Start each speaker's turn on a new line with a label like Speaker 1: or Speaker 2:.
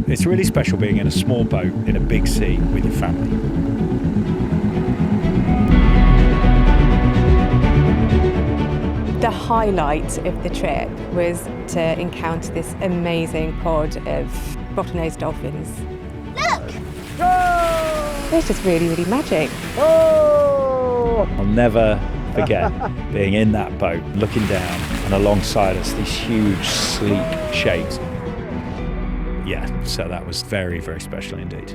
Speaker 1: It's really special being in a small boat in a big sea with your family.
Speaker 2: The highlight of the trip was to encounter this amazing pod of bottlenose dolphins.
Speaker 3: Look!
Speaker 2: It was just really, really magic.
Speaker 1: I'll never forget being in that boat, looking down, and alongside us, these huge, sleek shapes. Yeah, so that was very, very special indeed.